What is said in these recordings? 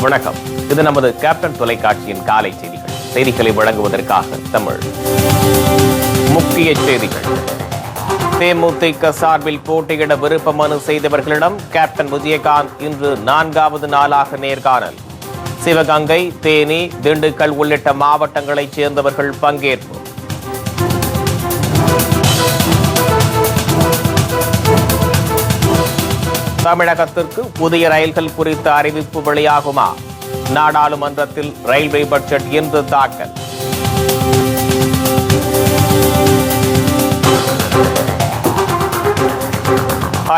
வணக்கம். இது நமது கேப்டன் தொலைக்காட்சியின் காலை செய்திகள். செய்திகளை வழங்குவதற்காக தமிழ். முக்கிய செய்திகள். தேமுதிக சார்பில் போட்டியிட விருப்ப மனு செய்தவர்களிடம் கேப்டன் விஜயகாந்த் இன்று 4வது நாளாக நேர்காணல். சிவகங்கை, தேனி, திண்டுக்கல் உள்ளிட்ட மாவட்டங்களைச் சேர்ந்தவர்கள் பங்கேற்பு. தமிழகத்திற்கு புதிய ரயில்கள் குறித்த அறிவிப்பு வெளியாகுமா? நாடாளுமன்றத்தில் ரயில்வே பட்ஜெட் இன்று தாக்கல்.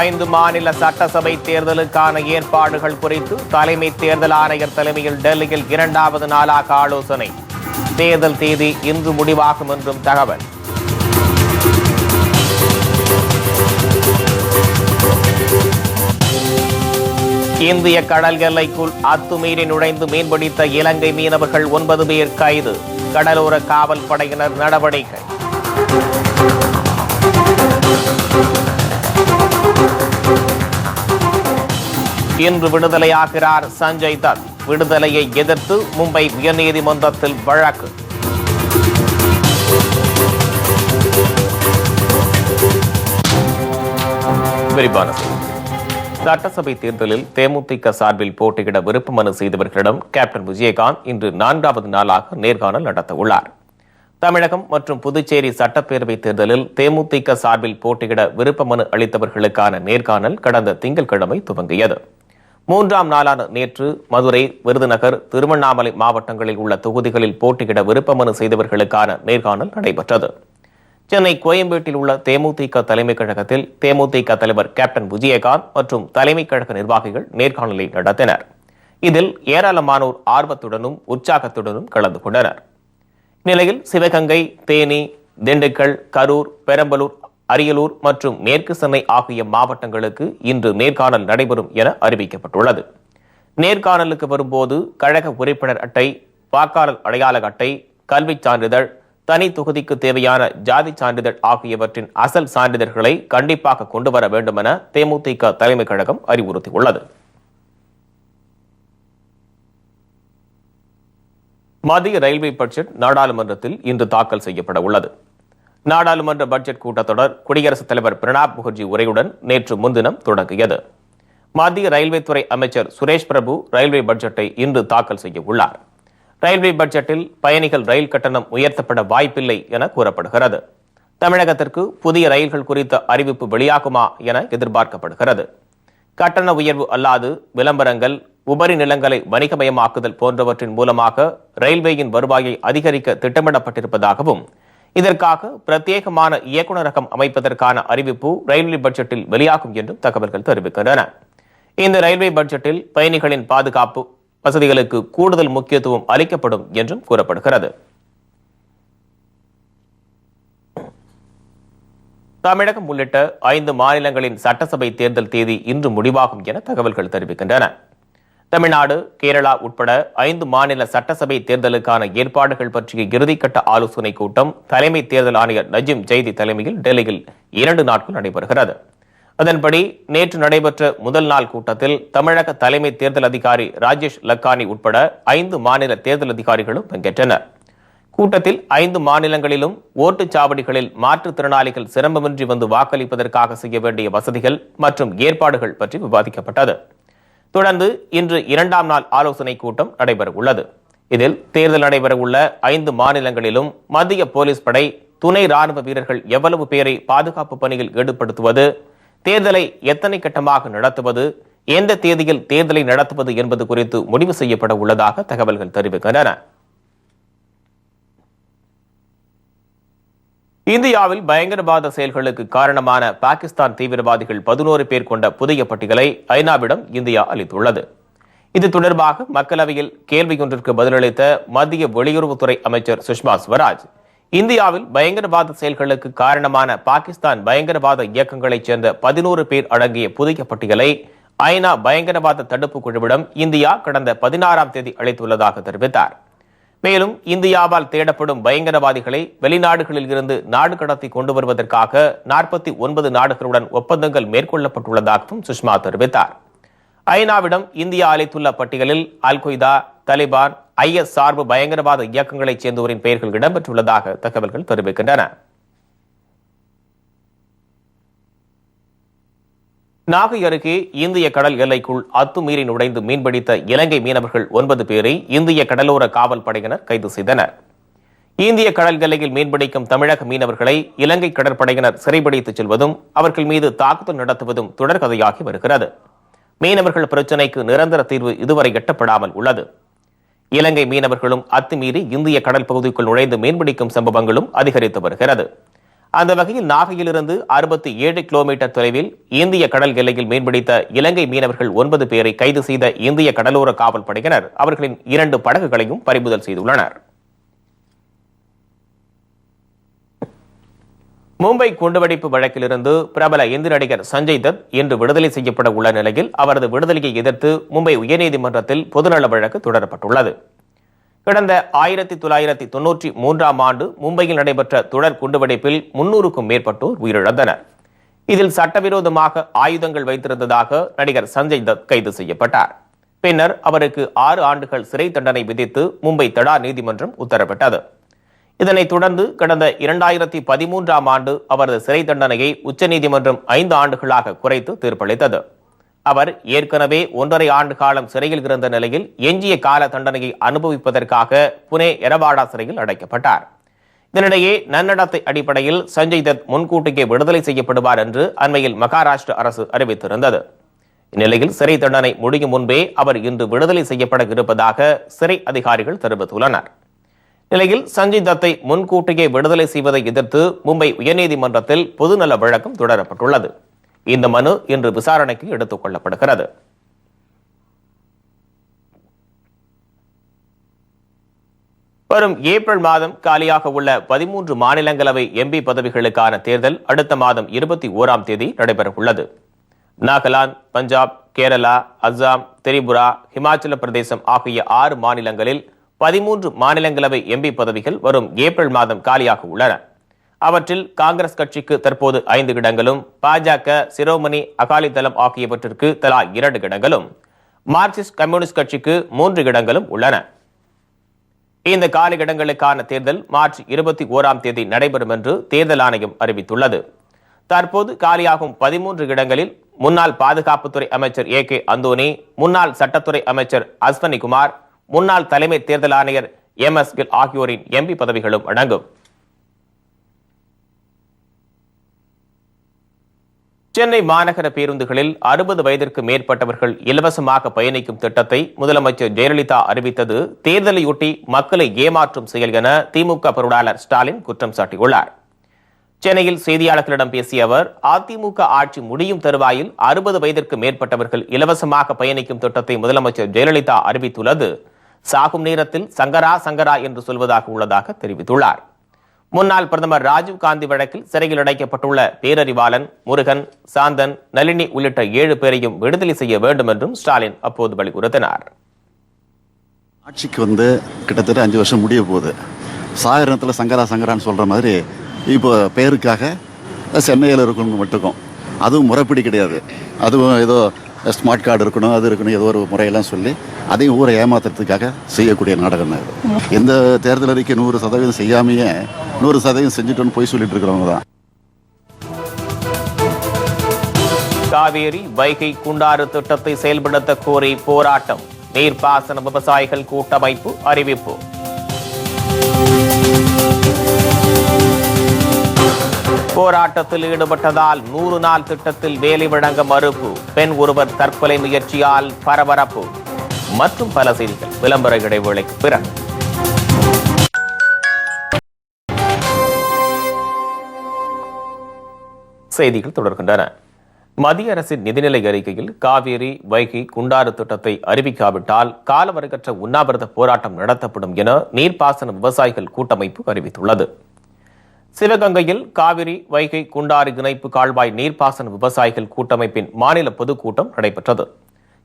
ஐந்து மாநில சட்டசபை தேர்தலுக்கான ஏற்பாடுகள் குறித்து தலைமை தேர்தல் ஆணையர் தலைமையில் டெல்லியில் 2வது நாளாக ஆலோசனை. தேர்தல் தேதி இன்று முடிவாகும் என்றும் தகவல். இந்திய கடல் எல்லைக்குள் அத்துமீறி நுழைந்து மீன்பிடித்த இலங்கை மீனவர்கள் 9 பேர் கைது. கடலோர காவல் படையினர் நடவடிக்கை. இன்று விடுதலையாகிறார் சஞ்சய் தத். விடுதலையை எதிர்த்து மும்பை உயர்நீதிமன்றத்தில் வழக்கு. விரிவான செய்தி. சட்டசபை தேர்தலில் தேமுதிக சார்பில் போட்டியிட விருப்ப மனு செய்தவர்களிடம் கேப்டன் விஜயகாந்த் இன்று 4வது நாளாக நேர்காணல் நடத்த உள்ளார். தமிழகம் மற்றும் புதுச்சேரி சட்டப்பேரவை தேர்தலில் தேமுதிக சார்பில் போட்டியிட விருப்ப மனு அளித்தவர்களுக்கான நேர்காணல் கடந்த திங்கட்கிழமை துவங்கியது. 3ஆம் நாளான நேற்று மதுரை, விருதுநகர், திருவண்ணாமலை மாவட்டங்களில் உள்ள தொகுதிகளில் போட்டியிட விருப்ப மனு செய்தவர்களுக்கான நேர்காணல் நடைபெற்றது. சென்னை கோயம்பேட்டில் உள்ள தேமுதிக தலைமை கழகத்தில் தேமுதிக தலைவர் கேப்டன் விஜயகாந்த் மற்றும் தலைமை கழக நிர்வாகிகள் நேர்காணலை நடத்தினர். இதில் ஏராளமானோர் ஆர்வத்துடனும் உற்சாகத்துடனும் கலந்து கொண்டனர். இந்நிலையில் சிவகங்கை, தேனி, திண்டுக்கல், கரூர், பெரம்பலூர், அரியலூர் மற்றும் மேற்கு சென்னை ஆகிய மாவட்டங்களுக்கு இன்று நேர்காணல் நடைபெறும் என அறிவிக்கப்பட்டுள்ளது. நேர்காணலுக்கு வரும்போது கழக உறுப்பினர் அட்டை, வாக்காளர் அடையாள அட்டை, கல்விச் சான்றிதழ், தனி தொகுதிக்கு தேவையான ஜாதி சான்றிதழ் ஆகியவற்றின் அசல் சான்றிதழ்களை கண்டிப்பாக கொண்டு வர வேண்டும் என தேமுதிக தலைமை கழகம் அறிவுறுத்தியுள்ளது. மத்திய ரயில்வே பட்ஜெட் நாடாளுமன்றத்தில் இன்று தாக்கல் செய்யப்பட உள்ளது. நாடாளுமன்ற பட்ஜெட் கூட்டத்தொடர் குடியரசுத் தலைவர் பிரணாப் முகர்ஜி உரையுடன் நேற்று முன்தினம் தொடங்கியது. மத்திய ரயில்வே துறை அமைச்சர் சுரேஷ் பிரபு ரயில்வே பட்ஜெட்டை இன்று தாக்கல் செய்ய உள்ளார். ரயில்வே பட்ஜெட்டில் பயணிகள் ரயில் கட்டணம் உயர்த்தப்பட வாய்ப்பில்லை என கூறப்படுகிறது. தமிழகத்திற்கு புதிய ரயில்கள் குறித்த அறிவிப்பு வெளியாகுமா என எதிர்பார்க்கப்படுகிறது. கட்டண உயர்வு அல்லாது விளம்பரங்கள், உபரி நிலங்களை வணிகமயமாக்குதல் போன்றவற்றின் மூலமாக ரயில்வேயின் வருவாயை அதிகரிக்க திட்டமிடப்பட்டிருப்பதாகவும், இதற்காக பிரத்யேகமான இயக்குநரகம் அமைப்பதற்கான அறிவிப்பு ரயில்வே பட்ஜெட்டில் வெளியாகும் என்றும் தகவல்கள் தெரிவிக்கின்றன. இந்த ரயில்வே பட்ஜெட்டில் பயணிகளின் பாதுகாப்பு வசதிகளுக்கு கூடுதல் முக்கியத்துவம் அளிக்கப்படும் என்றும் கூறப்படுகிறது. தமிழகம் உள்ளிட்ட 5 மாநிலங்களின் சட்டசபை தேர்தல் தேதி இன்று முடிவாகும் என தகவல்கள் தெரிவிக்கின்றன. தமிழ்நாடு, கேரளா உட்பட 5 மாநில சட்டசபை தேர்தலுக்கான ஏற்பாடுகள் பற்றிய இறுதிக்கட்ட ஆலோசனைக் கூட்டம் தலைமை தேர்தல் ஆணையர் நஜீம் ஜெய்தி தலைமையில் டெல்லியில் 2 நாட்கள் நடைபெறுகிறது. அதன்படி நேற்று நடைபெற்ற முதல் நாள் கூட்டத்தில் தமிழக தலைமை தேர்தல் அதிகாரி ராஜேஷ் லக்கானி உட்பட 5 மாநில தேர்தல் அதிகாரிகளும் பங்கேற்றனர். கூட்டத்தில் 5 மாநிலங்களிலும் ஓட்டுச்சாவடிகளில் மாற்றுத்திறனாளிகள் சிரமமின்றி வந்து வாக்களிப்பதற்காக செய்ய வேண்டிய வசதிகள் மற்றும் ஏற்பாடுகள் பற்றி விவாதிக்கப்பட்டது. தொடர்ந்து இன்று 2ஆம் நாள் ஆலோசனைக் கூட்டம் நடைபெறவுள்ளது. இதில் தேர்தல் நடைபெறவுள்ள 5 மாநிலங்களிலும் மத்திய போலீஸ் படை, துணை ராணுவ வீரர்கள் எவ்வளவு பேரை பாதுகாப்பு பணியில் ஈடுபடுத்துவது, தேர்தலை எத்தனை கட்டமாக நடத்துவது, எந்த தேதியில் தேர்தலை நடத்துவது என்பது குறித்து முடிவு செய்யப்பட உள்ளதாக தகவல்கள் தெரிவிக்கின்றன. இந்தியாவில் பயங்கரவாத செயல்களுக்கு காரணமான பாகிஸ்தான் தீவிரவாதிகள் 11 பேர் கொண்ட புதிய பட்டியலை ஐநாவிடம் இந்தியா அளித்துள்ளது. இது தொடர்பாக மக்களவையில் கேள்வியொன்றிற்கு பதிலளித்த மத்திய வெளியுறவுத்துறை அமைச்சர் சுஷ்மா ஸ்வராஜ், இந்தியாவில் பயங்கரவாத செயல்களுக்கு காரணமான பாகிஸ்தான் பயங்கரவாத இயக்கங்களைச் சேர்ந்த 11 பேர் அடங்கிய புதிய பட்டியலை ஐநா பயங்கரவாத தடுப்பு குழுவிடம் இந்தியா கடந்த 16ஆம் தேதி அளித்துள்ளதாக தெரிவித்தார். மேலும் இந்தியாவால் தேடப்படும் பயங்கரவாதிகளை வெளிநாடுகளில் இருந்து நாடு கடத்தி கொண்டு வருவதற்காக 49 நாடுகளுடன் ஒப்பந்தங்கள் மேற்கொள்ளப்பட்டுள்ளதாகவும் சுஷ்மா தெரிவித்தார். ஐநாவிடம் இந்தியா அளித்துள்ள பட்டியலில் அல் கொய்தா, தலிபான், IS சார்பு பயங்கரவாத இயக்கங்களைச் சேர்ந்தோரின் பெயர்கள் இடம்பெற்றுள்ளதாக தகவல்கள் தெரிவிக்கின்றன. நாகை அருகே இந்திய கடல் எல்லைக்குள் அத்துமீறி நுழைந்து மீன்பிடித்த இலங்கை மீனவர்கள் 9 பேரை இந்திய கடலோர காவல் படையினர் கைது செய்தனர். இந்திய கடல் எல்லையில் மீன்பிடிக்கும் தமிழக மீனவர்களை இலங்கை கடற்படையினர் சிறைபிடித்துச் செல்வதும் அவர்கள் மீது தாக்குதல் நடத்துவதும் தொடர்கதையாகி வருகிறது. மீனவர்கள் பிரச்சினைக்கு நிரந்தர தீர்வு இதுவரை எட்டப்படாமல் உள்ளது. இலங்கை மீனவர்களும் அத்துமீறி இந்திய கடல் பகுதிக்குள் நுழைந்து மீன்பிடிக்கும் சம்பவங்களும் அதிகரித்து வருகிறது. அந்த வகையில் நாகையிலிருந்து 67 கிலோமீட்டர் தொலைவில் இந்திய கடல் எல்லையில் மீன்பிடித்த இலங்கை மீனவர்கள் 9 பேரை கைது செய்த இந்திய கடலோர காவல் படையினர் அவர்களின் 2 படகுகளையும் பறிமுதல் செய்துள்ளனர். மும்பை குண்டுவெடிப்பு வழக்கிலிருந்து பிரபல இந்தி நடிகர் சஞ்சய் தத் இன்று விடுதலை செய்யப்பட உள்ள நிலையில் அவரது விடுதலையை எதிர்த்து மும்பை உயர்நீதிமன்றத்தில் பொதுநல வழக்கு தொடரப்பட்டுள்ளது. கடந்த 1993ஆம் ஆண்டு மும்பையில் நடைபெற்ற தொடர் குண்டுவெடிப்பில் 300க்கும் மேற்பட்டோர் உயிரிழந்தனர். இதில் சட்டவிரோதமாக ஆயுதங்கள் வைத்திருந்ததாக நடிகர் சஞ்சய் தத் கைது செய்யப்பட்டார். பின்னர் அவருக்கு 6 ஆண்டுகள் சிறை தண்டனை விதித்து மும்பை தடா நீதிமன்றம் உத்தரவிட்டது. இதனைத் தொடர்ந்து கடந்த 2013ஆம் ஆண்டு அவரது சிறை தண்டனையை உச்சநீதிமன்றம் 5 ஆண்டுகளாக குறைத்து தீர்ப்பளித்தது. அவர் ஏற்கனவே 1.5 ஆண்டு காலம் சிறையில் இருந்த நிலையில் எஞ்சிய கால தண்டனையை அனுபவிப்பதற்காக புனே எரவாடா சிறையில் அடைக்கப்பட்டார். இதனிடையே நன்னடத்தை அடிப்படையில் சஞ்சய் தத் முன்கூட்டியே விடுதலை செய்யப்படுவார் என்று அண்மையில் மகாராஷ்டிர அரசு அறிவித்திருந்தது. இந்நிலையில் சிறை தண்டனை முடியும் முன்பே அவர் இன்று விடுதலை செய்யப்பட இருப்பதாக சிறை அதிகாரிகள் தெரிவித்துள்ளனர். நிலையில் சஞ்சய் தத்தை முன்கூட்டியே விடுதலை செய்வதை எதிர்த்து மும்பை உயர்நீதிமன்றத்தில் பொதுநல வழக்கும் தொடரப்பட்டுள்ளது. இந்த மனு இன்று விசாரணைக்கு எடுத்துக் கொள்ளப்படுகிறது. வரும் ஏப்ரல் மாதம் காலியாக உள்ள 13 மாநிலங்களவை MP பதவிகளுக்கான தேர்தல் அடுத்த மாதம் 21ஆம் தேதி நடைபெறவுள்ளது. நாகாலாந்து, பஞ்சாப், கேரளா, அஸ்ஸாம், திரிபுரா, இமாச்சல பிரதேசம் ஆகிய 6 மாநிலங்களில் 13 மாநிலங்களவை MP பதவிகள் வரும் ஏப்ரல் மாதம் காலியாக உள்ளன. அவற்றில் காங்கிரஸ் கட்சிக்கு தற்போது 5 இடங்களும், பாஜக, சிரோமணி அகாலிதளம் ஆகியவற்றிற்கு தலா 2 இடங்களும், மார்க்சிஸ்ட் கம்யூனிஸ்ட் கட்சிக்கு 3 இடங்களும் உள்ளன. இந்த காலி இடங்களுக்கான தேர்தல் மார்ச் 21ஆம் தேதி நடைபெறும் என்று தேர்தல் ஆணையம் அறிவித்துள்ளது. தற்போது காலியாகும் 13 இடங்களில் முன்னாள் பாதுகாப்புத்துறை அமைச்சர் AK அந்தோனி, முன்னாள் சட்டத்துறை அமைச்சர் அஸ்வனி குமார், முன்னாள் தலைமை தேர்தல் ஆணையர் MS கில் ஆகியோரின் MP பதவிகளும் அடங்கும். சென்னை மாநகர பேருந்துகளில் 60 வயதிற்கு மேற்பட்டவர்கள் இலவசமாக பயணிக்கும் திட்டத்தை முதலமைச்சர் ஜெயலலிதா அறிவித்தது தேர்தலையொட்டி மக்களை ஏமாற்றும் செயல் என திமுக பொருளாளர் ஸ்டாலின் குற்றம் சாட்டியுள்ளார். சென்னையில் செய்தியாளர்களிடம் பேசிய அவர், அதிமுக ஆட்சி முடியும் தருவாயில் 60 வயதிற்கு மேற்பட்டவர்கள் இலவசமாக பயணிக்கும் திட்டத்தை முதலமைச்சர் ஜெயலலிதா அறிவித்துள்ளது சாகும் நேரத்தில் சங்கரா சங்கரா என்று சொல்வதாக உள்ளதாக தெரிவித்துள்ளார். முன்னாள் பிரதமர் ராஜீவ் காந்தி வழக்கில் சிறையில் அடைக்கப்பட்டுள்ள பேரறிவாளன், முருகன், சாந்தன், நளினி உள்ளிட்ட 7 பேரையும் விடுதலை செய்ய வேண்டும் என்றும் ஸ்டாலின் அப்போது வலியுறுத்தினார். ஆட்சிக்கு வந்து கிட்டத்தட்ட 5 வருஷம் முடிய போகுது. சாகரத்தில் சங்கரா சங்கரான்னு சொல்கிற மாதிரி இப்போ பேருக்காக சென்னையில் இருக்கணும் மட்டுக்கும், அதுவும் முறைப்படி கிடையாது. அதுவும் ஏதோ ஸ்மார்ட் கார்டு இருக்கணும், அது இருக்கணும், ஏதோ ஒரு முறையெல்லாம் சொல்லி அதையும் ஊரை ஏமாத்துறதுக்காக செய்யக்கூடிய நாடகம் தான் இது. எந்த தேர்தல் அறிக்கை 100% செய்யாமையே 100% செஞ்சுட்டோன்னு போய் சொல்லிட்டு இருக்கிறவங்க தான். காவேரி வைகை குண்டாறு திட்டத்தை செயல்படுத்த கோரி போராட்டம், நீர்ப்பாசன விவசாயிகள் கூட்டமைப்பு அறிவிப்பு. போராட்டத்தில் ஈடுபட்டதால் 100 நாள் திட்டத்தில் வேலை வழங்க மறுப்பு, பெண் ஒருவர் தற்கொலை முயற்சியால் பரபரப்பு மற்றும் பல செய்திகள் விளம்பர இடைவேளைக்கு பிறகு. செய்திகள் தொடர்கின்றன. மத்திய அரசின் நிதிநிலை அறிக்கையில் காவேரி வைகை குண்டாறு திட்டத்தை அறிவிக்காவிட்டால் காலவரையற்ற உண்ணாவிரத போராட்டம் நடத்தப்படும் என நீர்ப்பாசன விவசாயிகள் கூட்டமைப்பு அறிவித்துள்ளது. சிவகங்கையில் காவிரி வைகை குண்டாறு இணைப்பு கால்வாய் நீர்ப்பாசன விவசாயிகள் கூட்டமைப்பின் மாநில பொதுக்கூட்டம் நடைபெற்றது.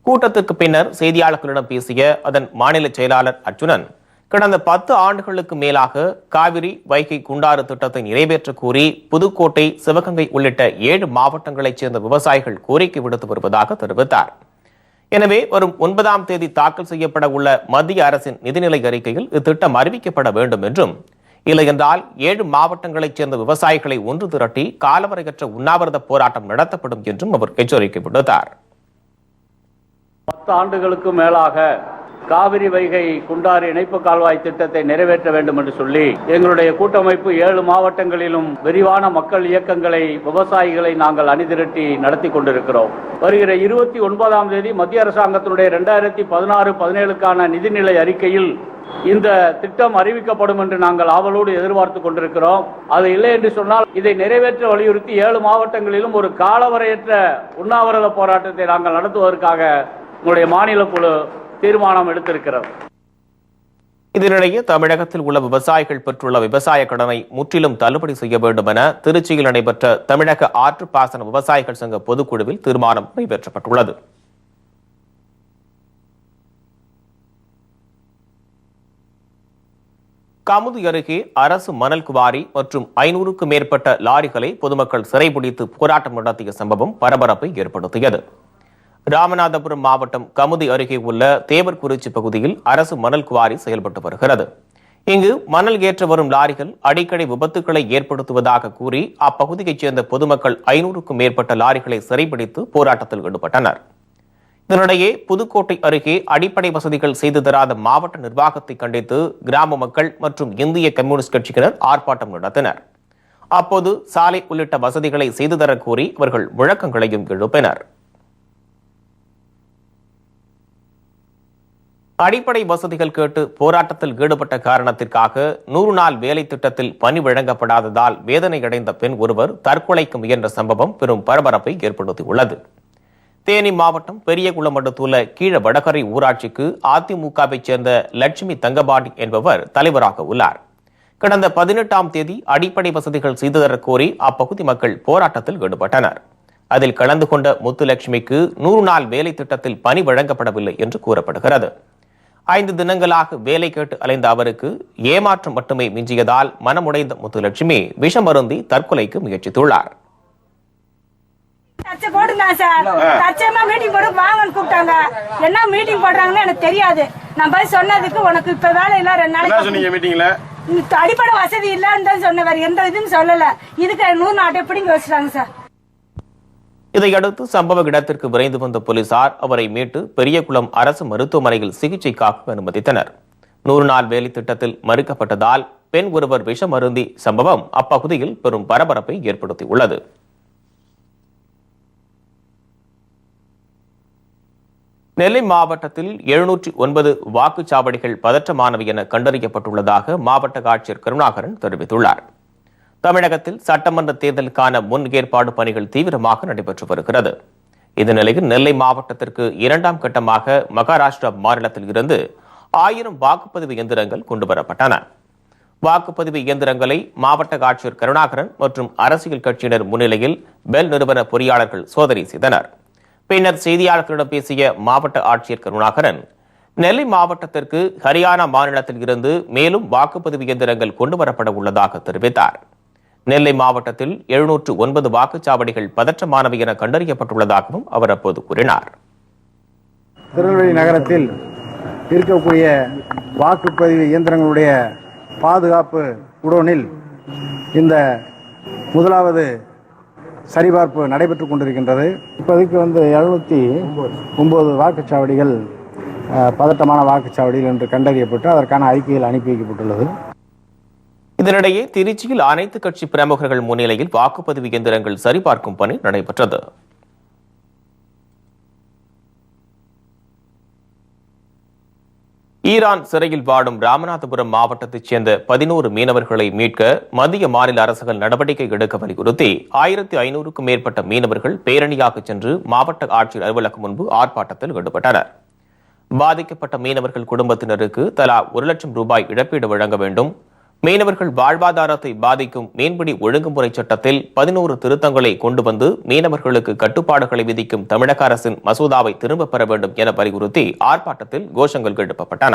கூட்டத்திற்கு பின்னர் செய்தியாளர்களிடம் பேசிய அதன் மாநில செயலாளர் அர்ஜுனன், கடந்த 10 ஆண்டுகளுக்கு மேலாக காவிரி வைகை குண்டாறு திட்டத்தை நிறைவேற்ற கோரி புதுக்கோட்டை, சிவகங்கை உள்ளிட்ட 7 மாவட்டங்களைச் சேர்ந்த விவசாயிகள் கோரிக்கை விடுத்து வருவதாக தெரிவித்தார். எனவே வரும் 9ஆம் தேதி தாக்கல் செய்யப்பட உள்ள மத்திய அரசின் நிதிநிலை அறிக்கையில் இத்திட்டம் அறிவிக்கப்பட வேண்டும் என்றும், இல்லையென்றால் 7 மாவட்டங்களைச் சேர்ந்த விவசாயிகளை ஒன்று திரட்டி காலவரையற்ற உண்ணாவிரத போராட்டம் நடத்தப்படும் என்றும் அவர் எச்சரிக்கை விடுத்தார். 10 ஆண்டுகளுக்கு மேலாக காவிரி வைகை குண்டாறு இணைப்பு கால்வாய் திட்டத்தை நிறைவேற்ற வேண்டும் என்று சொல்லி எங்களுடைய கூட்டமைப்பு 7 மாவட்டங்களிலும் விரிவான மக்கள் இயக்கங்களை, விவசாயிகளை நாங்கள் அணிதிரட்டி நடத்தி கொண்டிருக்கிறோம். வருகிற 29ஆம் தேதி மத்திய அரசாங்கத்தினுடைய 2016-17க்கான நிதிநிலை அறிக்கையில் இந்த திட்டம் அறிவிக்கப்படும் என்று நாங்கள் ஆவலோடு எதிர்பார்த்து கொண்டிருக்கிறோம். அது இல்லை என்று சொன்னால் இதை நிறைவேற்ற வலியுறுத்தி 7 மாவட்டங்களிலும் ஒரு காலவரையற்ற உண்ணாவிரத போராட்டத்தை நாங்கள் நடத்துவதற்காக உங்களுடைய மாநில குழு தீர்மானம் எடுத்திருக்கிறது. இதனிடையே தமிழகத்தில் உள்ள விவசாயிகள் பெற்றுள்ள விவசாய கடனை முற்றிலும் தள்ளுபடி செய்ய வேண்டும் என திருச்சியில் நடைபெற்ற தமிழக ஆற்றுப்பாசன விவசாயிகள் சங்க பொதுக்குழுவில் தீர்மானம் நிறைவேற்றப்பட்டுள்ளது. கமுதி அருகே அரசு மணல் குவாரி மற்றும் 500க்கும் மேற்பட்ட லாரிகளை பொதுமக்கள் சிறைபிடித்து போராட்டம் நடத்திய சம்பவம் பரபரப்பை ஏற்படுத்தியது. ராமநாதபுரம் மாவட்டம் கமுதி அருகே உள்ள தேவர்குறிச்சி பகுதியில் அரசு மணல் குவாரி செயல்பட்டு வருகிறது. இங்கு மணல் ஏற்ற வரும் லாரிகள் அடிக்கடி விபத்துக்களை ஏற்படுத்துவதாக கூறி அப்பகுதியைச் சேர்ந்த பொதுமக்கள் 500க்கும் மேற்பட்ட லாரிகளை சிறைபிடித்து போராட்டத்தில் ஈடுபட்டனர். இதனிடையே புதுக்கோட்டை அருகே அடிப்படை வசதிகள் செய்து தராத மாவட்ட நிர்வாகத்தை கண்டித்து கிராம மக்கள் மற்றும் இந்திய கம்யூனிஸ்ட் கட்சியினர் ஆர்ப்பாட்டம் நடத்தினர். அப்போது சாலை உள்ளிட்ட வசதிகளை செய்து தர கோரி அவர்கள் முழக்கங்களையும் எழுப்பினர். அடிப்படை வசதிகள் கேட்டு போராட்டத்தில் ஈடுபட்ட காரணத்திற்காக 100 நாள் வேலை திட்டத்தில் பணி வழங்கப்படாததால் வேதனையடைந்த பெண் ஒருவர் தற்கொலைக்கு முயன்ற சம்பவம் பெரும் பரபரப்பை ஏற்படுத்தியுள்ளது. தேனி மாவட்டம் பெரியகுளம் அடுத்துள்ள கீழ வடகரை ஊராட்சிக்கு அதிமுகவைச் சேர்ந்த லட்சுமி தங்கபாண்டி என்பவர் தலைவராக உள்ளார். கடந்த 18ஆம் தேதி அடிப்படை வசதிகள் செய்து தர கோரி அப்பகுதி மக்கள் போராட்டத்தில் ஈடுபட்டனர். அதில் கலந்து கொண்ட முத்துலட்சுமிக்கு 100 நாள் வேலை திட்டத்தில் பணி வழங்கப்படவில்லை என்று கூறப்படுகிறது. 5 தினங்களாக வேலை கேட்டு அலைந்த அவருக்கு ஏமாற்றம் மட்டுமே மிஞ்சியதால் மனமுடைந்த முத்துலட்சுமி விஷம் அருந்தி தற்கொலைக்கு முயற்சித்துள்ளார். என்ன மீட்டிங் போடுறாங்கன்னு எனக்கு தெரியாது. நான் போய் சொன்னதுக்கு உனக்கு இப்ப வேலை இல்ல 2 நாளைக்கு அடிப்படை வசதி இல்லன்னு தான் சொன்னவர், எந்த இதுவும் சொல்லல. இதுக்கு 100 நாட்டை எப்படிங்க வச்சுட்டாங்க சார். இதையடுத்து சம்பவ இடத்திற்கு விரைந்து வந்த போலீசார் அவரை மீட்டு பெரியகுளம் அரசு மருத்துவமனையில் சிகிச்சைக்காக அனுமதித்தனர். 100 நாள் வேலை திட்டத்தில் மறுக்கப்பட்டதால் பெண் ஒருவர் விஷம் அருந்தி சம்பவம் அப்பகுதியில் பெரும் பரபரப்பை ஏற்படுத்தியுள்ளது. நெல்லை மாவட்டத்தில் 709 வாக்குச்சாவடிகள் பதற்றமானவை என கண்டறியப்பட்டுள்ளதாக மாவட்ட ஆட்சியர் கருணாகரன் தெரிவித்துள்ளார். தமிழகத்தில் சட்டமன்ற தேர்தலுக்கான முன் ஏற்பாடு பணிகள் தீவிரமாக நடைபெற்று வருகிறது. இந்த நிலையில் நெல்லை மாவட்டத்திற்கு 2ஆம் கட்டமாக மகாராஷ்டிரா மாநிலத்தில் இருந்து 1000 வாக்குப்பதிவு இயந்திரங்கள் கொண்டுவரப்பட்டன. வாக்குப்பதிவு இயந்திரங்களை மாவட்ட ஆட்சியர் கருணாகரன் மற்றும் அரசியல் கட்சியினர் முன்னிலையில் பெல் நிறுவன பொறியாளர்கள் சோதனை செய்தனர். பின்னர் செய்தியாளர்களிடம் பேசிய மாவட்ட ஆட்சியர் கருணாகரன், நெல்லை மாவட்டத்திற்கு ஹரியானா மாநிலத்தில் இருந்து மேலும் வாக்குப்பதிவு இயந்திரங்கள் கொண்டுவரப்பட உள்ளதாக தெரிவித்தார். நெல்லை மாவட்டத்தில் 709 வாக்குச்சாவடிகள் பதற்றமானவை என கண்டறியப்பட்டுள்ளதாகவும் அவர் அப்போது கூறினார். திருநெல்வேலி நகரத்தில் இருக்கக்கூடிய வாக்குப்பதிவு இயந்திரங்களுடைய பாதுகாப்பு குடோனில் இந்த முதலாவது சரிபார்ப்பு நடைபெற்றுக் கொண்டிருக்கின்றது. இப்போதைக்கு 709 வாக்குச்சாவடிகள் பதட்டமான வாக்குச்சாவடிகள் என்று கண்டறியப்பட்டு அதற்கான அறிக்கையில் அனுப்பி வைக்கப்பட்டுள்ளது. இதனிடையே திருச்சியில் அனைத்து கட்சி பிரமுகர்கள் முன்னிலையில் வாக்குப்பதிவு இயந்திரங்கள் சரிபார்க்கும் பணி நடைபெற்றது. ஈரான் சிறையில் வாடும் ராமநாதபுரம் மாவட்டத்தைச் சேர்ந்த 11 மீனவர்களை மீட்க மத்திய மாநில அரசுகள் நடவடிக்கை எடுக்க வலியுறுத்தி 1500க்கும் மேற்பட்ட மீனவர்கள் பேரணியாக சென்று மாவட்ட ஆட்சியர் அலுவலகம் முன்பு ஆர்ப்பாட்டத்தில் ஈடுபட்டனர். பாதிக்கப்பட்ட மீனவர்கள் குடும்பத்தினருக்கு தலா 1 லட்சம் ரூபாய் இழப்பீடு வழங்க வேண்டும், மீனவர்கள் வாழ்வாதாரத்தை பாதிக்கும் மீன்பிடி ஒழுங்குமுறை சட்டத்தில் 11 திருத்தங்களை கொண்டு வந்து மீனவர்களுக்கு கட்டுப்பாடுகளை விதிக்கும் தமிழக அரசின் மசோதாவை திரும்பப் பெற வேண்டும் என வலியுறுத்தி ஆர்ப்பாட்டத்தில் கோஷங்கள் எழுப்பப்பட்டன.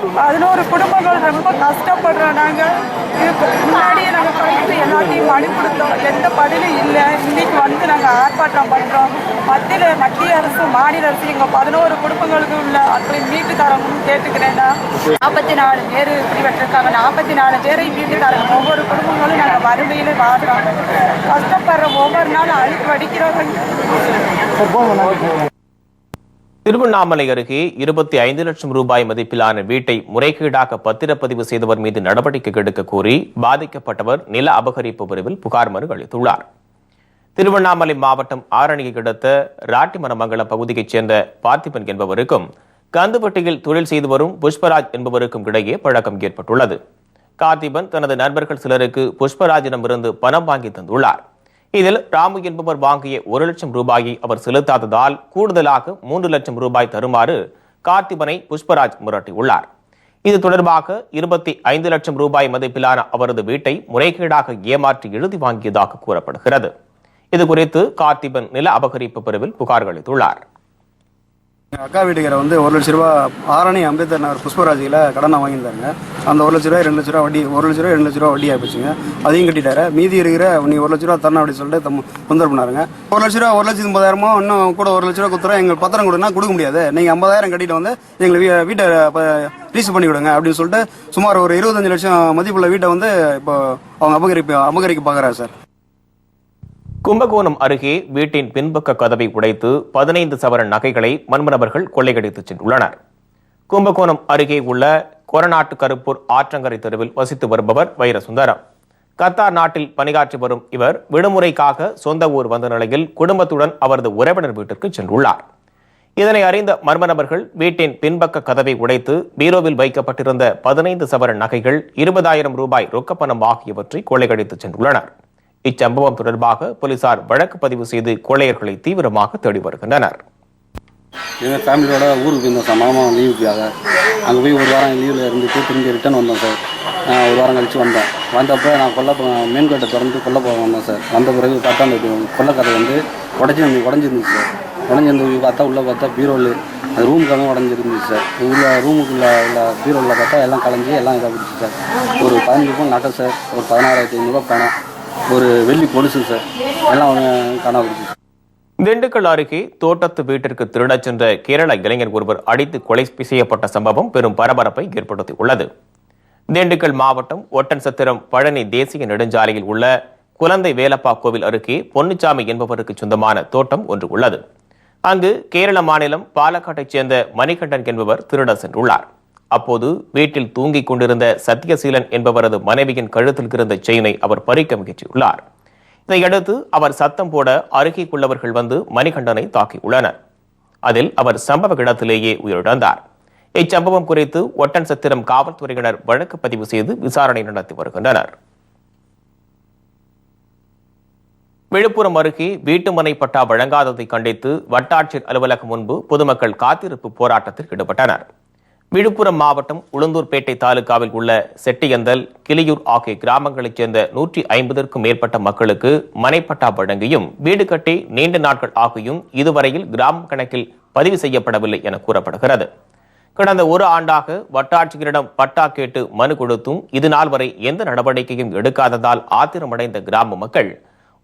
11 குடும்பங்கள் ரொம்ப கஷ்டப்படுறோம். நாங்கள் இதுக்கு முன்னாடியே நாங்கள் கலெக்டர் எல்லாத்தையும் மனு கொடுத்தோம், எந்த பதிலும் இல்லை. இன்னைக்கு வந்து நாங்கள் ஆர்ப்பாட்டம் பண்ணுறோம். மத்திய அரசு மாநில அரசு எங்கள் 11 குடும்பங்களுக்கு உள்ள அப்படி மீட்டு தரணும்னு கேட்டுக்கிறேன்னா. 44 பேர் இப்படி விட்டுருக்காங்க. 44 பேரை மீட்டு தரணும். ஒவ்வொரு குடும்பங்களும் நாங்கள் வறுமையில வாழ்றோம், கஷ்டப்படுறோம். ஒவ்வொரு நாளும் அழுக்கு வடிக்கிறோம். திருவண்ணாமலை அருகே 25 லட்சம் ரூபாய் மதிப்பிலான வீட்டை முறைகேடாக பத்திரப்பதிவு செய்தவர் மீது நடவடிக்கை எடுக்க கோரி பாதிக்கப்பட்டவர் நில அபகரிப்பு பிரிவில் புகார் மனு அளித்துள்ளார். திருவண்ணாமலை மாவட்டம் ஆரணியை அடுத்த ராட்டிமனமங்கலம் பகுதியைச் சேர்ந்த பார்த்திபன் என்பவருக்கும் கந்துவட்டியில் தொழில் செய்து வரும் புஷ்பராஜ் என்பவருக்கும் இடையே பழக்கம் ஏற்பட்டுள்ளது. பார்த்திபன் தனது நண்பர்கள் சிலருக்கு புஷ்பராஜிடமிருந்து பணம் வாங்கி தந்துள்ளார். இதில் ராமு என்பவர் வாங்கிய 1 லட்சம் ரூபாயை அவர் செலுத்தாததால் கூடுதலாக 3 லட்சம் ரூபாய் தருமாறு பார்த்திபனை புஷ்பராஜ் மிரட்டியுள்ளார். இது தொடர்பாக 25 லட்சம் ரூபாய் மதிப்பிலான அவரது வீட்டை முறைகேடாக ஏமாற்றி எழுதி வாங்கியதாக கூறப்படுகிறது. இதுகுறித்து பார்த்திபன் நில அபகரிப்பு பிரிவில் புகார் அளித்துள்ளார். அக்கா வீட்டுக்கார வந்து 1 லட்ச ரூபா ஆரணி அம்பேத்கர் நகர் புஷ்பராஜில் கடனை வாங்கியிருந்தாங்க. அந்த 1 லட்ச ரூபாய் 2 லட்ச ரூபா வட்டி, 1 லட்ச ரூபாய் 2 லட்ச ரூபா வட்டி ஆயிடுச்சுங்க. அதையும் கட்டிட்டாரு. மீதி இருக்கிற நீ 1 லட்ச ரூபா தரணும் அப்படின்னு சொல்லிட்டு தொந்தரவு பண்ணாருங்க. 1 லட்ச ரூபா 1,80,000 இன்னும் கூட 1 லட்ச ரூபா கொடுத்துறோம், எங்களுக்கு பத்திரம் கொடுனா கொடுக்க முடியாது, நீங்க 50,000 கட்டிட்டு வந்து எங்களை வீட்டை ரீஸ் பண்ணி விடுங்க அப்படின்னு சொல்லிட்டு சுமார் ஒரு 25 லட்சம் மதிப்புள்ள வீட்டை வந்து இப்போ அவங்க அபகரிக்க பார்க்குறாரு சார். கும்பகோணம் அருகே வீட்டின் பின்பக்க கதவை உடைத்து 15 சவரன் நகைகளை மர்ம நபர்கள் கொள்ளையடித்துச் சென்றுள்ளனர். கும்பகோணம் அருகே உள்ள கொரநாட்டு கருப்பூர் ஆற்றங்கரை தெருவில் வசித்து வருபவர் வைரசுந்தரம். கத்தார் நாட்டில் பணியாற்றி வரும் இவர் விடுமுறைக்காக சொந்த ஊர் வந்த நிலையில் குடும்பத்துடன் அவரது உறவினர் வீட்டிற்கு சென்றுள்ளார். இதனை அறிந்த மர்ம நபர்கள் வீட்டின் பின்பக்க கதவை உடைத்து பீரோவில் வைக்கப்பட்டிருந்த 15 சவரன் நகைகள், 20,000 ரூபாய் ரொக்கப்பணம் ஆகியவற்றை கொள்ளையடித்துச் சென்றுள்ளனர். இச்சம்பவம் தொடர்பாக போலீசார் வழக்கு பதிவு செய்து கொள்ளையர்களை தீவிரமாக தேடி வருகின்றனர். எங்கள் ஃபேமிலியோட ஊருக்கு போயிருந்தோம் சார், மாமா லீவுக்காக. அங்கே போய் ஒரு வாரம் லீவில் இருந்துட்டு திரும்பி ரிட்டர்ன் வந்தோம் சார். ஒரு வாரம் கழித்து வந்தோம். வந்தப்போ நான் மெயின்கேட்டை திறந்து கொல்ல போக வந்தேன் சார். வந்த பிறகு பார்த்தா அந்த கொல்லைக்கதை வந்து உடஞ்சிருந்துச்சு சார். உடஞ்சிருந்து பார்த்தா உள்ளே பார்த்தா பீரோவில் அந்த ரூமுக்காக உடஞ்சிருந்துச்சு சார். உள்ள ரூமுக்குள்ளே உள்ள பீரோவில் பார்த்தா எல்லாம் கலைஞ்சி எல்லாம் இதாக பிடிச்சி சார். ஒரு 15 பவுன் நகை சார், ஒரு 16,500 பணம், ஒரு வெள்ளி பொலிசு சார், எல்லாம் காணாம. திண்டுக்கல் அருகே தோட்டத்து வீட்டிற்கு திருடச் சென்ற கேரள இளைஞர் ஒருவர் அடித்து கொலை செய்யப்பட்ட சம்பவம் பெரும் பரபரப்பை ஏற்படுத்தியுள்ளது. திண்டுக்கல் மாவட்டம் ஒட்டன்சத்திரம் பழனி தேசிய நெடுஞ்சாலையில் உள்ள குழந்தை வேலப்பா கோவில் அருகே பொன்னுச்சாமி என்பவருக்கு சொந்தமான தோட்டம் ஒன்று உள்ளது. அங்கு கேரள மாநிலம் பாலக்காட்டைச் சேர்ந்த மணிகண்டன் என்பவர் திருட சென்றுள்ளார். அப்போது வீட்டில் தூங்கிக் கொண்டிருந்த சத்யசீலன் என்பவரது மனைவியின் கழுத்தில் இருந்த செயினை அவர் பறிக்க முயற்சியுள்ளார். இதையடுத்து அவர் சத்தம் போட அருகேயுள்ளவர்கள் வந்து மணிகண்டனை தாக்கியுள்ளனர். அதில் அவர் சம்பவ இடத்திலேயே உயிரிழந்தார். இச்சம்பவம் குறித்து ஒட்டன்சத்திரம் காவல்துறையினர் வழக்கு பதிவு செய்து விசாரணை நடத்தி வருகின்றனர். விழுப்புரம் அருகே வீட்டுமனை பட்டா வழங்காததை கண்டித்து வட்டாட்சியர் அலுவலகம் முன்பு பொதுமக்கள் காத்திருப்பு போராட்டத்தில் ஈடுபட்டனர். விழுப்புரம் மாவட்டம் உளுந்தூர்பேட்டை தாலுகாவில் உள்ள செட்டியந்தல், கிளியூர் ஆகிய கிராமங்களைச் சேர்ந்த 150க்கும் மேற்பட்ட மக்களுக்கு மனைப்பட்டா வழங்கியும் வீடு கட்டி நீண்ட நாட்கள் ஆகியும் இதுவரையில் கிராம கணக்கில் பதிவு செய்யப்படவில்லை என கூறப்படுகிறது. கடந்த 1 ஆண்டாக வட்டாட்சியரிடம் பட்டா கேட்டு மனு கொடுத்தும் இதுநாள் வரை எந்த நடவடிக்கையும் எடுக்காததால் ஆத்திரமடைந்த கிராம மக்கள்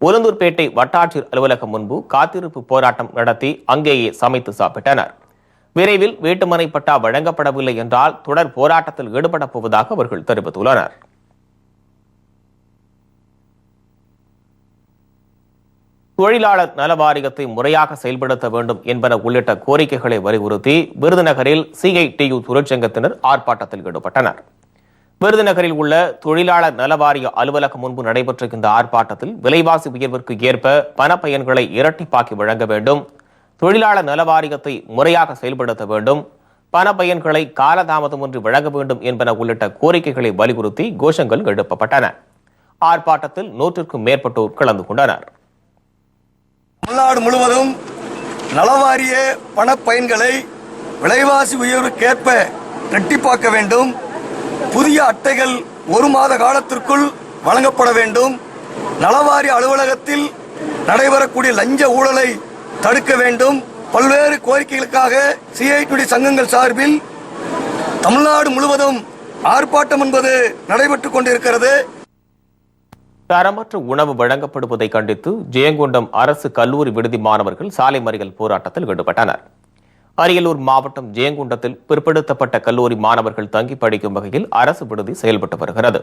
உளுந்தூர்பேட்டை வட்டாட்சியர் அலுவலகம் முன்பு காத்திருப்பு போராட்டம் நடத்தி அங்கேயே சமைத்து சாப்பிட்டனர். விரைவில் வீட்டுமனை பட்டா வழங்கப்படவில்லை என்றால் தொடர் போராட்டத்தில் ஈடுபடப் போவதாக அவர்கள் தெரிவித்துள்ளனர். தொழிலாளர் நல வாரியத்தை முறையாக செயல்படுத்த வேண்டும் என்பன உள்ளிட்ட கோரிக்கைகளை வலியுறுத்தி விருதுநகரில் CITU தொழிற்சங்கத்தினர் ஆர்ப்பாட்டத்தில் ஈடுபட்டனர். விருதுநகரில் உள்ள தொழிலாளர் நல வாரிய அலுவலகம் முன்பு நடைபெற்ற இந்த ஆர்ப்பாட்டத்தில் விலைவாசி உயர்விற்கு ஏற்ப பண பயன்களை இரட்டிப்பாக்கி வழங்க வேண்டும், தொழிலாளர் நல வாரியத்தை முறையாக செயல்படுத்த வேண்டும், பண பயன்களை காலதாமதமின்றி வழங்க வேண்டும் என்பன உள்ளிட்ட கோரிக்கைகளை வலியுறுத்தி கோஷங்கள் எழுப்பப்பட்டன. ஆர்ப்பாட்டத்தில் 100க்கும் மேற்பட்டோர் கலந்து கொண்டனர். தமிழ்நாடு முழுவதும் நலவாரிய பண பயன்களை விலைவாசி உயர்வுக்கேற்ப இரட்டிப்பாக்க வேண்டும், புதிய அட்டைகள் 1 மாத காலத்திற்குள் வழங்கப்பட வேண்டும், நலவாரிய அலுவலகத்தில் நடைபெறக்கூடிய லஞ்ச ஊழலை தடுக்க வேண்டும். பல்வேறு கோரிக்கைகளுக்காக CITU சங்கங்கள் சார்பில் தமிழ்நாடு முழுவதும் ஆர்ப்பாட்டம் என்பது நடைபெற்றுக் கொண்டிருக்கிறது. தரமற்ற உணவு வழங்கப்படுவதை கண்டித்து ஜெயங்கொண்டம் அரசு கல்லூரி விடுதி மாணவர்கள் சாலை மறியல் போராட்டத்தில் ஈடுபட்டனர். அரியலூர் மாவட்டம் ஜெயங்கொண்டத்தில் பிற்படுத்தப்பட்ட கல்லூரி மாணவர்கள் தங்கி படிக்கும் வகையில் அரசு விடுதி செயல்பட்டு வருகிறது.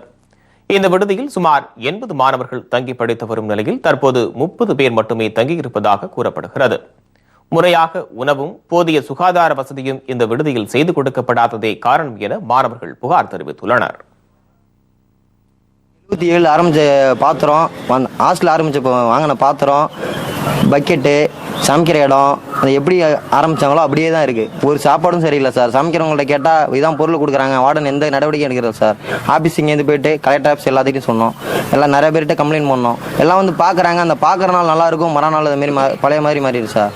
இந்த விடுதியில் சுமார் 80 மாணவர்கள் தங்கி படித்து வரும் நிலையில் தற்போது 30 பேர் மட்டுமே தங்கியிருப்பதாக கூறப்படுகிறது. முறையாக உணவும் போதிய சுகாதார வசதியும் இந்த விடுதியில் செய்து கொடுக்கப்படாததே காரணம் என மாணவர்கள் புகார் தெரிவித்துள்ளனர். 27 ஆரம்பிச்ச பாத்திரம், ஹாஸ்டல் ஆரம்பிச்ச வாங்கின பாத்திரம், பக்கெட்டு, சமைக்கிற இடம் அது எப்படி ஆரம்பிச்சாங்களோ அப்படியே தான் இருக்கு. ஒரு சாப்பாடும் சரியில்லை சார். சமைக்கிறவங்கள்ட்ட கேட்டால் இதான் பொருள் கொடுக்குறாங்க, வார்டன் எந்த நடவடிக்கை எடுக்கிறது சார். ஆஃபீஸ் இங்கேருந்து போயிட்டு கலெக்டர் ஆஃபீஸ் எல்லாத்தையும் சொன்னோம், எல்லாம் நிறைய பேர்கிட்ட கம்ப்ளைண்ட் பண்ணோம். எல்லாம் வந்து பார்க்குறாங்க, அந்த பார்க்குற நாள் நல்லா இருக்கும், மறுநாள் அது மாரி பழைய மாதிரி மாறிடுது சார்.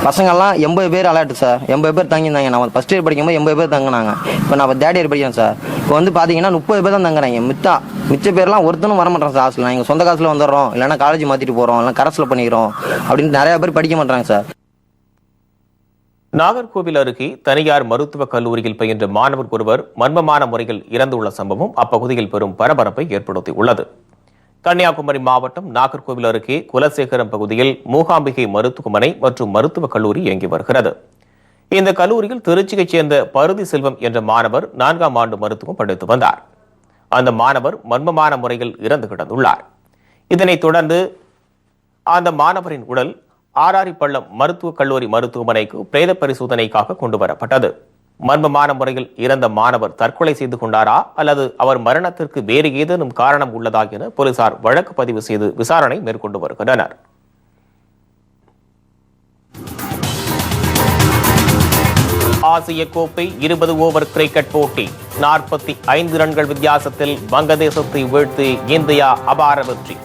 பசங்கள்லாம் 80 பேர் அலர்ட் சார். 80 பேர் தங்கியிருந்தாங்க. நான் ஃபர்ஸ்ட் இயர் படிக்கும்போது 80 பேர் தங்கினாங்க. இப்போ நான் தேர்ட் இயர் படிக்கிறேன் சார். இப்போ வந்து பார்த்தீங்கன்னா 30 பேர் தான் தங்குறாங்க. மிச்ச பேர்லாம் ஒருத்தனும் வரமாட்டாங்க சார். ஹாஸ்டல் நாங்கள் சொந்த காசில் வந்துடுறோம், இல்லைன்னா காலேஜ் மாற்றிட்டு போகிறோம், இல்லை கரஸில் பண்ணிக்கிறோம் அப்படின்னு நிறைய பேர் படிக்க மாட்டாங்க சார். நாகர்கோவில் அருகே தனியார் மருத்துவக் கல்லூரியில் பயின்ற மாணவர் ஒருவர் மர்மமான முறையில் இறந்துள்ள சம்பவம் அப்பகுதியில் பெரும் பரபரப்பை ஏற்படுத்தியுள்ளது. கன்னியாகுமரி மாவட்டம் நாகர்கோவில் அருகே குலசேகரம் பகுதியில் மூகாம்பிகை மருத்துவமனை மற்றும் மருத்துவக் கல்லூரி இயங்கி வருகிறது. இந்த கல்லூரியில் திருச்சியைச் சேர்ந்த பருதி செல்வம் என்ற மாணவர் 4ஆம் ஆண்டு மருத்துவம் படித்து வந்தார். அந்த மாணவர் மர்மமான முறையில் இறந்து கிடந்துள்ளார். இதனைத் தொடர்ந்து அந்த மாணவரின் உடல் ஆராரிப்பள்ளம் மருத்துவக் கல்லூரி மருத்துவமனைக்கு பிரேத பரிசோதனைக்காக கொண்டு வரப்பட்டது. மர்மமான முறையில் இறந்த மாணவர் தற்கொலை செய்து கொண்டாரா அல்லது அவர் மரணத்திற்கு வேறு ஏதேனும் காரணம் உள்ளதா என போலீசார் வழக்கு பதிவு செய்து விசாரணை மேற்கொண்டு வருகின்றனர். ஆசிய கோப்பை 20 ஓவர் கிரிக்கெட் போட்டி 45 ரன்கள் வித்தியாசத்தில் வங்கதேசத்தை வீழ்த்தி இந்தியா அபார வெற்றி.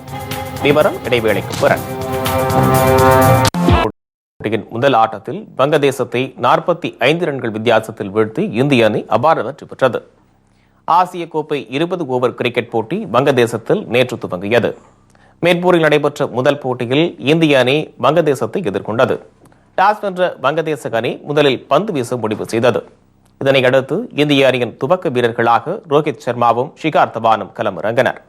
விவரம் இடைவேளைக்கு பிறகு. போட்டியின் முதல் ஆட்டத்தில் வங்கதேசத்தை 45 ரன்கள் வித்தியாசத்தில் வீழ்த்தி இந்திய அணி அபார வெற்றி பெற்றது. ஆசிய கோப்பை 20 ஓவர் கிரிக்கெட் போட்டி வங்கதேசத்தில் நேற்று துவங்கியது. மேற்பூரில் நடைபெற்ற முதல் போட்டியில் இந்திய அணி வங்கதேசத்தை எதிர்கொண்டது. டாஸ் வென்ற வங்கதேச அணி முதலில் பந்து வீச முடிவு செய்தது. இதனையடுத்து இந்திய அணியின் துவக்க வீரர்களாக ரோஹித் சர்மாவும் ஷிகார் தவானும் களமிறங்கினர்.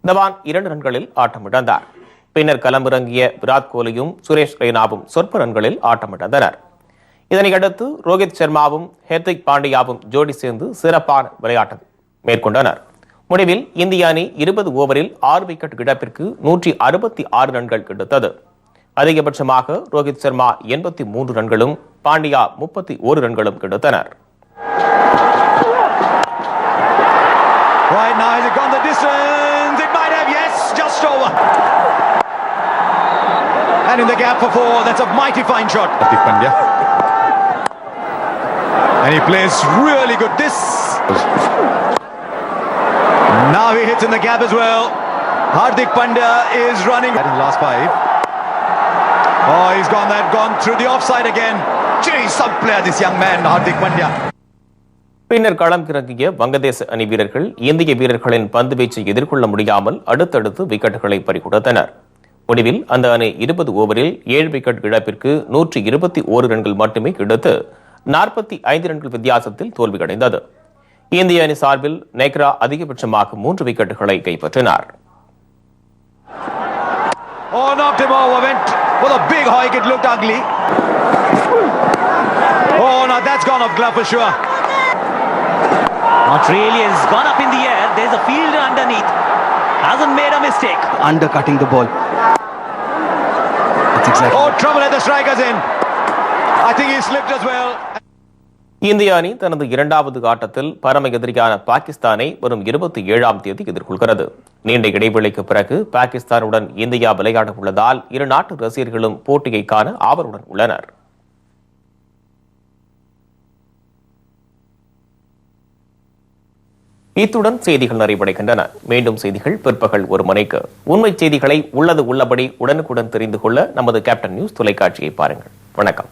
தவான் 2 ரன்களில் ஆட்டமிழந்தார். பின்னர் களமிறங்கிய விராட் கோலியும் சுரேஷ் ரெய்னாவும் சொற்ப ரன்களில் ஆட்டமிழந்தனர். இதனையடுத்து ரோஹித் சர்மாவும் ஹர்திக் பாண்டியாவும் ஜோடி சேர்ந்து சிறப்பான விளையாட்டை மேற்கொண்டனர். முடிவில் இந்திய அணி 20 ஓவரில் 6 விக்கெட் இழப்பிற்கு 166 ரன்கள் எடுத்தது. அதிகபட்சமாக ரோஹித் சர்மா 83 ரன்களும் பாண்டியா 31 ரன்களும் எடுத்தனர். Right now, has it gone the distance? It might have, yes, just over. And in the gap for 4, that's a mighty fine shot. Hardik Pandya. And he plays really good. This. Now he hits in the gap as well. Hardik Pandya is running. In the last 5. Oh, he's gone through the offside again. Gee, some player, this young man, Hardik Pandya. பின்னர் களம் இறங்கிய வங்கதேச அணி வீரர்கள் இந்திய வீரர்களின் பந்து வீச்சை எதிர்கொள்ள முடியாமல் அடுத்தடுத்து விக்கெட்டுகளை பறிகொடுத்தனர். முடிவில் அந்த அணி 20 ஓவரில் 7 விக்கெட் இழப்பிற்கு 121 ரன்கள் மட்டுமே எடுத்து 45 ரன்கள் வித்தியாசத்தில் தோல்வியடைந்தது. இந்திய அணி சார்பில் நெக்ரா அதிகபட்சமாக 3 விக்கெட்டுகளை கைப்பற்றினார். Oh, knocked him over, went for the big hike, it looked ugly. Oh, now that's gone off glove for sure. Not really, has gone up in the air, there's a fielder underneath, hasn't made a mistake. Undercutting the ball. That's exactly. Oh, trouble at the strikers in. I think he slipped as well. இந்திய அணி தனது 2வது ஆட்டத்தில் பரம எதிரியான பாகிஸ்தானை வரும் 27ஆம் தேதி எதிர்கொள்கிறது. நீண்ட இடைவெளிக்கு பிறகு பாகிஸ்தானுடன் இந்தியா விளையாட உள்ளதால் இரு நாட்டு ரசிகர்களும் போட்டியை காண ஆவலுடன் உள்ளனர். இத்துடன் செய்திகள் நிறைவடைகின்றன. மீண்டும் செய்திகள் பிற்பகல் 1 மணிக்கு. உண்மை செய்திகளை உள்ளது உள்ளபடி உடனுக்குடன் தெரிந்து கொள்ள நமது கேப்டன் நியூஸ் தொலைக்காட்சியை பாருங்கள். வணக்கம்.